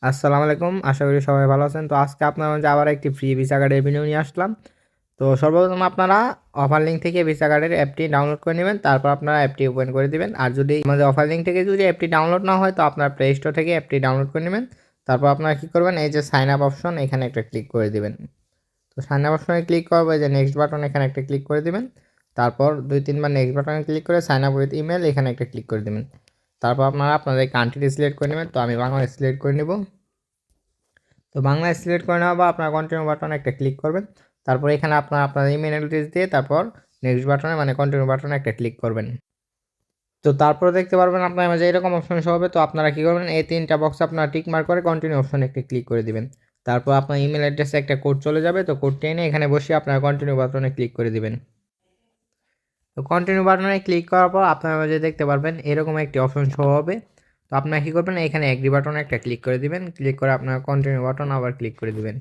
আসসালামু আলাইকুম। আশা করি সবাই ভালো আছেন। তো আজকে আপনার মাঝে আবার একটি ফ্রি ভিসা কার্ডের ভিডিও নিয়ে আসলাম। তো সর্বপ্রথম আপনারা অফার লিঙ্ক থেকে ভিসা কার্ডের অ্যাপটি ডাউনলোড করে নেবেন। তারপর আপনারা অ্যাপটি ওপেন করে দিবেন। আর যদি আমাদের অফার লিঙ্ক থেকে যদি অ্যাপটি ডাউনলোড না হয় তো আপনার প্লে স্টোর থেকে অ্যাপটি ডাউনলোড করে নেবেন। তারপর আপনারা কী করবেন, এই যে সাইন আপ অপশন এখানে একটা ক্লিক করে দিবেন। তো সাইন আপ অপশনে ক্লিক করবো, এই যে নেক্সট বাটন এখানে একটা ক্লিক করে দিবেন। তারপর 2-3 বার নেক্সট বাটনে ক্লিক করে সাইন আপ উইথ ইমেল এখানে একটা ক্লিক করে দেবেন। তারপর আপনারা আপনাদের কান্ট্রি সিলেক্ট করে নেবেন। তো আমি বাংলাদেশ সিলেক্ট করে নেব। তো বাংলায় সিলেক্ট করে নেওয়া বা আপনার কন্টিনিউ বাটনে একটা ক্লিক করবেন। তারপর এখানে আপনার ইমেল অ্যাড্রেস দিয়ে তারপর নেক্সট বাটনে মানে কন্টিনিউ বাটনে একটা ক্লিক করবেন। তো তারপর দেখতে পারবেন আপনার মাঝে এরকম অপশন শো হবে। তো আপনারা কী করবেন, এই 3টা বক্স আপনারা টিক মার্ক করে কন্টিনিউ অপশনে একটা ক্লিক করে দিবেন। তারপর আপনার ইমেল অ্যাড্রেসে একটা কোড চলে যাবে। তো কোডটি এনে এখানে বসে আপনারা কন্টিনিউ বাটনে ক্লিক করে দিবেন। তো কন্টিনিউ বাটনে ক্লিক করার পর আপনার মাঝে দেখতে পারবেন এরকম একটি অপশন শো হবে। তো আপনারা কী করবেন, এখানে এগ্রি বাটনে একটা ক্লিক করে দিবেন। ক্লিক করে আপনার কন্টিনিউ বাটন আবার ক্লিক করে দিবেন।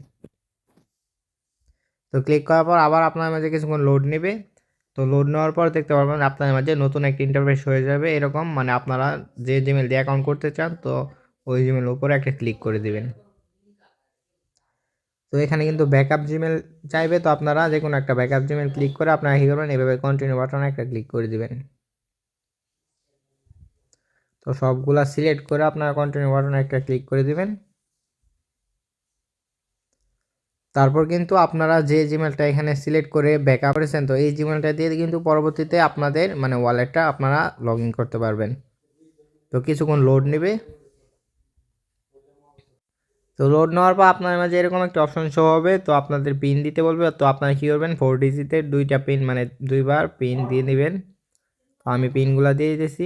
তো ক্লিক করার পর আবার আপনার মাঝে কিছুক্ষণ লোড নেবে। তো লোড নেওয়ার পর দেখতে পারবেন আপনার মাঝে নতুন একটা ইন্টারফেস হয়ে যাবে এরকম, মানে আপনারা যে জিমেল দিয়ে অ্যাকাউন্ট করতে চান তো ওই জিমেলের উপরে একটা ক্লিক করে দিবেন। তো এখানে কিন্তু ব্যাকআপ জিমেল চাইবে। তো আপনারা যে কোনো একটা ব্যাকআপ জিমেল ক্লিক করে আপনারা কী করবেন, এভাবে কন্টিনিউ বাটনে একটা ক্লিক করে দিবেন। তো সবগুলা সিলেক্ট করে আপনারা কন্টিনিউ বাটনে একটা ক্লিক করে দিবেন। তারপর কিন্তু আপনারা যে জিমেলটা এখানে সিলেক্ট করে ব্যাকআপ করেছেন তো এই জিমেলটা দিয়ে কিন্তু পরবর্তীতে আপনাদের মানে ওয়ালেটটা আপনারা লগ ইন করতে পারবেন। তো কিছুক্ষণ লোড নেবে। তো লোড নেওয়ার পর আপনার মাঝে এরকম একটা অপশন শো হবে। তো আপনাদের পিন দিতে বলবে। তো আপনারা কী করবেন, 4 ডিজিটের 2টা পিন মানে 2বার পিন দিয়ে নেবেন। তো আমি পিনগুলো দিয়ে দিতেছি।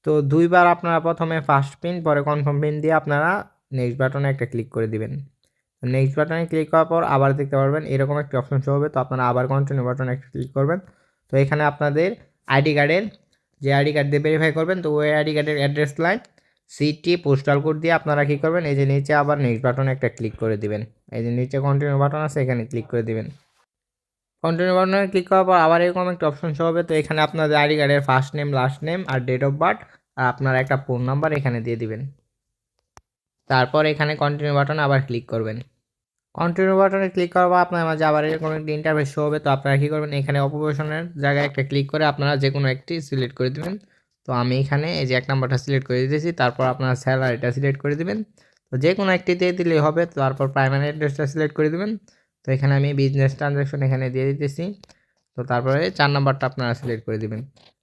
তো 2বার আপনারা প্রথমে ফার্স্ট পিন পরে কনফার্ম পিন দিয়ে আপনারা নেক্সট বাটনে একটা ক্লিক করে দিবেন। নেক্সট বাটনে ক্লিক করার পর আবার দেখতে পারবেন এরকম একটা অপশন শো হবে। তো আপনারা আবার কন্টিনিউ বাটনে একটা ক্লিক করবেন। তো এখানে আপনাদের আইডি কার্ডের যে আইডি কার্ড দিয়ে ভেরিফাই করবেন তো ওই আইডি কার্ডের address line city postal code দিয়ে আপনারা কী করবেন, এই যে নিচে আবার নেক্সট বাটনে একটা ক্লিক করে দিবেন। এই যে নিচে কন্টিনিউ বাটন আছে এখানে ক্লিক করে দিবেন। কন্টিনিউ বাটনে ক্লিক করার পর আবার এরকম একটা অপশন শো হবে। তো এখানে আপনাদের আইডি কার্ডের ফার্স্ট নেম লাস্ট নেম আর ডেট অফ বার্থ আর আপনার একটা ফোন নাম্বার এখানে দিয়ে দিবেন। তারপর এখানে কন্টিনিউ বাটনে আবার ক্লিক করবেন। কন্টিনিউ বাটনে ক্লিক করার পর আপনার মাঝে আবার এরকম একটি ইন্টারফেস শো হবে। তো আপনারা কী করবেন, এখানে অকুপেশনের জায়গায় একটা ক্লিক করে আপনারা যে কোনো একটি সিলেক্ট করে দেবেন। তো আমি এখানে এই যে 1 নাম্বারটা সিলেক্ট করে দিয়েছি। তারপর আপনার স্যালারিটা সিলেক্ট করে দেবেন। তো যে কোনো একটিতে দিলেই হবে। তো তারপর প্রাইমারি অ্যাড্রেসটা সিলেক্ট করে দেবেন। তো এখানে আমি বিজনেস ট্রানজ্যাকশন এখানে দিয়ে দিতেছি। তো তারপরে 4 নাম্বারটা আপনারা সিলেক্ট করে দেবেন।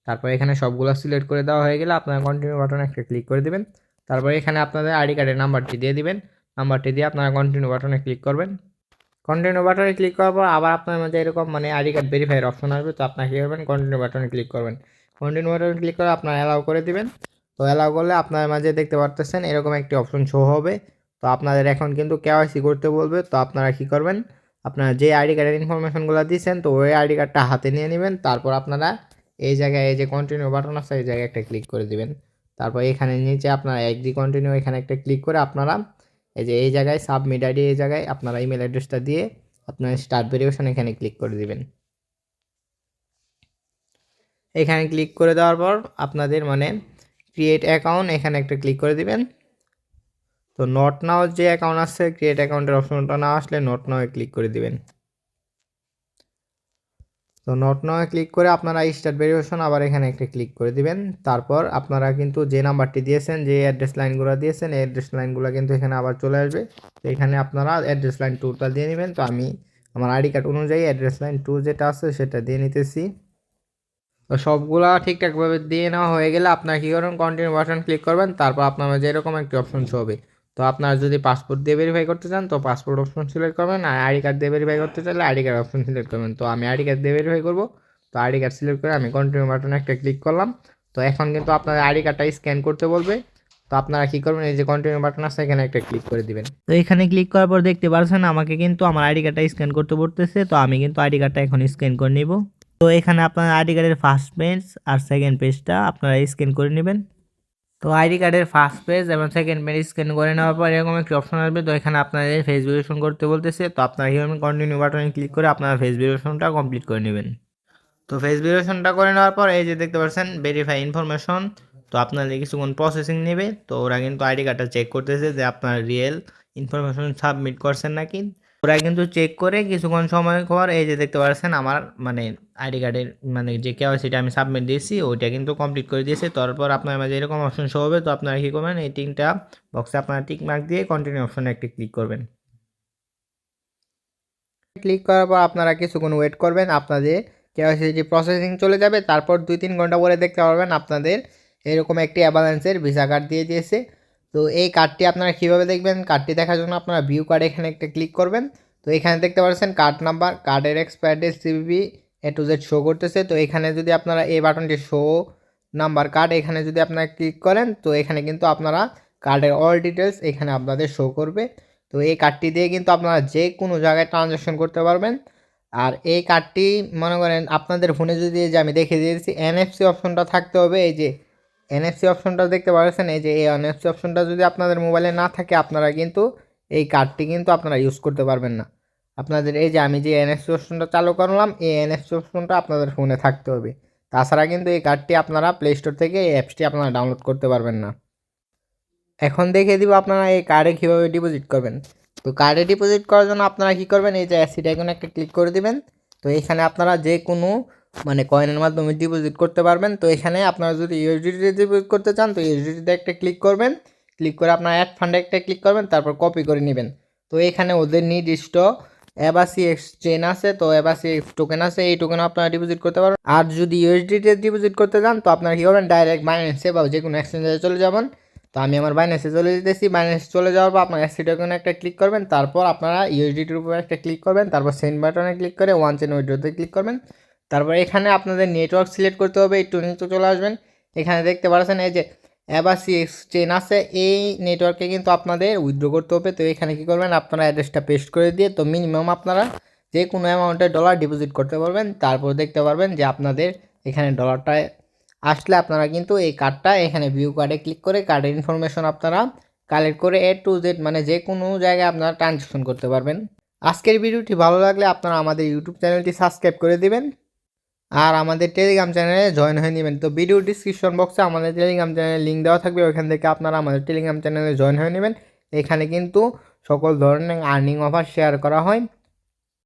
তারপর এখানে সবগুলো সিলেক্ট করে দেওয়া হয়ে গেলে আপনারা কন্টিনিউ বাটনে একটা ক্লিক করে দেবেন। তারপরে এখানে আপনাদের আইডি কার্ডের নাম্বারটি দিয়ে দিবেন। নাম্বারটি দিয়ে আপনারা কন্টিনিউ বাটনে ক্লিক করবেন। কন্টিনিউ বাটনে ক্লিক করার পর আবার আপনার মধ্যে এরকম মানে আইডি কার্ড ভেরিফাইয়ের অপশন আসবে। তো আপনার কী করবেন, কন্টিনিউ বাটনে ক্লিক করবেন। কন্টিনিউ বাটনে ক্লিক করে আপনার অ্যালাউ করে দিবেন। তো অ্যালাউ করলে আপনার মাঝে দেখতে পারতেছেন এরকম একটি অপশন শো হবে। তো আপনাদের এখন কিন্তু কেওয়াইসি করতে বলবে। তো আপনারা কী করবেন, আপনারা যে আইডি কার্ডের ইনফরমেশনগুলো দিয়েছেন তো ওই আইডি কার্ডটা হাতে নিয়ে নেবেন। তারপর আপনারা এই জায়গায় এই যে কন্টিনিউ বাটন আছে এই জায়গায় একটা ক্লিক করে দিবেন। তারপর এখানে নিচে আপনারা এগ্রি কন্টিনিউ এখানে একটা ক্লিক করে আপনারা এই যে এই জায়গায় সাবমিট আইডি এই জায়গায় আপনারা ইমেল অ্যাড্রেসটা দিয়ে আপনার স্টার্ট ভেরিফিকেশন এখানে ক্লিক করে দিবেন। এখানে ক্লিক করে দেওয়ার পর আপনাদের মানে ক্রিয়েট অ্যাকাউন্ট এখানে একটা ক্লিক করে দিবেন। তো নট নাও যে অ্যাকাউন্ট আছে ক্রিয়েট অ্যাকাউন্টের অপশনটা না আসলে নট নাও ক্লিক করে দিবেন। তো নট নাও ক্লিক করে আপনারা স্টার্ট ভেরিফিকেশন আবার এখানে একটা ক্লিক করে দিবেন। তারপর আপনারা কিন্তু যে নাম্বারটি দিয়েছেন যে অ্যাড্রেস লাইনগুলো দিয়েছেন এই অ্যাড্রেস লাইনগুলো কিন্তু এখানে আবার চলে আসবে। তো এখানে আপনারা অ্যাড্রেস লাইন 2টা দিয়ে নেবেন। তো আমি আমার আইডি কার্ড অনুযায়ী অ্যাড্রেস লাইন 2 যেটা আছে সেটা দিয়ে নিতেছি। তো সবগুলা ঠিকঠাকভাবে দিয়ে নেওয়া হয়ে গেলে আপনার কী করবেন, কন্টিনিউ বাটন ক্লিক করবেন। তারপর আপনার মাঝে এরকম একটি অপশন শো হবে। তো আপনারা যদি পাসপোর্ট দিয়ে ভেরিফাই করতে চান তো পাসপোর্ট অপশন সিলেক্ট করবেন। আর আইডি কার্ড দিয়ে ভেরিফাই করতে চাইলে আইডি কার্ড অপশন সিলেক্ট করবেন। তো আমি আইডি কার্ড দিয়ে ভেরিফাই করব। তো আইডি কার্ড সিলেক্ট করে আমি কন্টিনিউ বাটনে একটা ক্লিক করলাম। তো এখন কিন্তু আপনার আইডি কার্ডটা স্ক্যান করতে বলবে। তো আপনারা কী করবেন, এই যে কন্টিনিউ বাটন আছে এখানে একটা ক্লিক করে দিবেন। তো এখানে ক্লিক করার পর দেখতে পাচ্ছেন আমাকে কিন্তু আমার আইডি কার্ডটা স্ক্যান করতে বলতেছে। তো আমি কিন্তু আইডি কার্ডটা এখন স্ক্যান করে নিব। তো এখানে আপনার আইডি কার্ডের ফার্স্ট পেজ আর সেকেন্ড পেজটা আপনারা স্ক্যান করে নেবেন। তো আইডি কার্ডের ফার্স্ট পেজ এবং সেকেন্ড পেজ স্ক্যান করে নেওয়ার পর এরকম একটি অপশন আসবে। তো এখানে আপনাদের ফেস ভেরিফিকেশন করতে বলতেছে। তো আপনারা কীভাবে কন্টিনিউ বাটনে ক্লিক করে আপনারা ফেস ভেরিফিকেশনটা কমপ্লিট করে নেবেন। তো ফেস ভেরিফিকেশনটা করে নেওয়ার পর এই যে দেখতে পাচ্ছেন ভেরিফাই ইনফরমেশন। তো আপনাদের কিছুক্ষণ প্রসেসিং নেবে। তো ওরা কিন্তু আইডি কার্ডটা চেক করতেছে যে আপনার রিয়েল ইনফরমেশন সাবমিট করছেন নাকি। ওরা কিন্তু চেক করে কিছুক্ষণ সময় পর এই যে দেখতে পাচ্ছেন আমার মানে আইডি কার্ডের মানে যে কেওয়াইসিটা আমি সাবমিট দিয়েছি ওইটা কিন্তু কমপ্লিট করে দিয়েছে। তারপর আপনার মাঝে এরকম অপশন শো হবে। তো আপনারা কী করবেন, এই 3টা বক্সে আপনারা টিক মার্ক দিয়ে কন্টিনিউ অপশনে একটি ক্লিক করবেন। ক্লিক করার পর আপনারা কিছুক্ষণ ওয়েট করবেন, আপনাদের কেওয়াইসি প্রসেসিং চলে যাবে। তারপর 2-3 ঘন্টা পরে দেখতে পারবেন আপনাদের এরকম একটি অ্যাভালান্সের ভিসা কার্ড দিয়ে দিয়েছে। তো এই কার্ডটি আপনারা কীভাবে দেখবেন, কার্ডটি দেখার জন্য আপনারা ভিউ কার্ড এখানে একটা ক্লিক করবেন। তো এখানে দেখতে পাচ্ছেন কার্ড নাম্বার, কার্ডের expire date, CVV A to Z show করতেছে। তো এখানে যদি আপনারা এই বাটনটি শো নাম্বার কার্ড এখানে যদি আপনারা ক্লিক করেন তো এখানে কিন্তু আপনারা কার্ডের অল ডিটেলস এখানে আপনাদের শো করবে। তো এই কার্ডটি দিয়ে কিন্তু আপনারা যে কোনো জায়গায় ট্রানজ্যাকশন করতে পারবেন। আর এই কার্ডটি মনে করেন আপনাদের ফোনে যদি যে আমি দেখে দিয়েছি NFC অপশনটা থাকতে হবে। এই যে NFC অপশনটা দেখতে পাচ্ছেন, এই যে এই NFC অপশনটা যদি আপনাদের মোবাইলে না থাকে আপনারা কিন্তু এই কার্ডটি কিন্তু আপনারা ইউজ করতে পারবেন না। আপনাদের এই যে আমি যে NFC অপশনটা চালু করলাম এই NFC অপশনটা আপনাদের ফোনে থাকতে হবে। তাছাড়া কিন্তু এই কার্ডটি আপনারা প্লে স্টোর থেকে এই অ্যাপসটি আপনারা ডাউনলোড করতে পারবেন না। এখন দেখিয়ে দিব আপনারা এই কার্ডে কীভাবে ডিপোজিট করবেন। তো কার্ডে ডিপোজিট করার জন্য আপনারা কী করবেন, এই যে অ্যাসিড আইকনে একটা ক্লিক করে দিবেন। তো এখানে আপনারা যে কোনো মানে কয়েনের মাধ্যমে ডিপোজিট করতে পারবেন। তো এখানে আপনারা যদি ইউএসডিটি ডিপোজিট করতে চান তো ইউএসডিটিতে একটা ক্লিক করবেন, ক্লিক করে আপনার অ্যাড ফান্ডে একটা ক্লিক করবেন, তারপর কপি করে নেবেন। তো এখানে ওদের নির্দিষ্ট অ্যাবাসি এক্সচেঞ্জ আছে, তো অ্যাবাসি টোকেন আছে, এই টোকেন আপনারা ডিপোজিট করতে পারবেন। আর যদি ইউএসডিটি ডিপোজিট করতে চান তো আপনারা কী করবেন, ডাইরেক্ট বাইন্যান্সে বা যে কোনো এক্সচেঞ্জে চলে যাবেন। তো আমি আমার বাইন্যান্সে চলে যেতেছি। বাইন্যান্সে চলে যাওয়ার পর আপনার অ্যাসিড আইকনে একটা ক্লিক করবেন, তারপর আপনারা ইউএসডিটির উপরে একটা ক্লিক করবেন, তারপর সেন্ড বাটনে ক্লিক করে ওয়ান চেন উইথড্রতে ক্লিক করবেন। তারপর এখানে আপনাদের নেটওয়ার্ক সিলেক্ট করতে হবে, একটু নিচে চলে আসবেন। এখানে দেখতে পাচ্ছেন এই যে অ্যাবাসি এক্সচেঞ্জ আছে, এই নেটওয়ার্কে কিন্তু আপনাদের উইথড্র করতে হবে। তো এখানে কী করবেন, আপনারা অ্যাড্রেসটা পেস্ট করে দিয়ে তো মিনিমাম আপনারা যে কোনো অ্যামাউন্টের ডলার ডিপোজিট করতে পারবেন। তারপর দেখতে পারবেন যে আপনাদের এখানে ডলারটা আসলে আপনারা কিন্তু এই কার্ডটা এখানে ভিউ কার্ডে ক্লিক করে কার্ডের ইনফরমেশন আপনারা কালেক্ট করে A to Z মানে যে কোনো জায়গায় আপনারা ট্রানজ্যাকশন করতে পারবেন। আজকের ভিডিওটি ভালো লাগলে আপনারা আমাদের ইউটিউব চ্যানেলটি সাবস্ক্রাইব করে দিবেন আর আমাদের টেলিগ্রাম চ্যানেলে জয়েন হয়ে নেবেন। তো ভিডিও ডিসক্রিপশন বক্সে আমাদের টেলিগ্রাম চ্যানেলের লিঙ্ক দেওয়া থাকবে, ওইখান থেকে আপনারা আমাদের টেলিগ্রাম চ্যানেলে জয়েন হয়ে নেবেন। এখানে কিন্তু সকল ধরনের আর্নিং অফার শেয়ার করা হয়।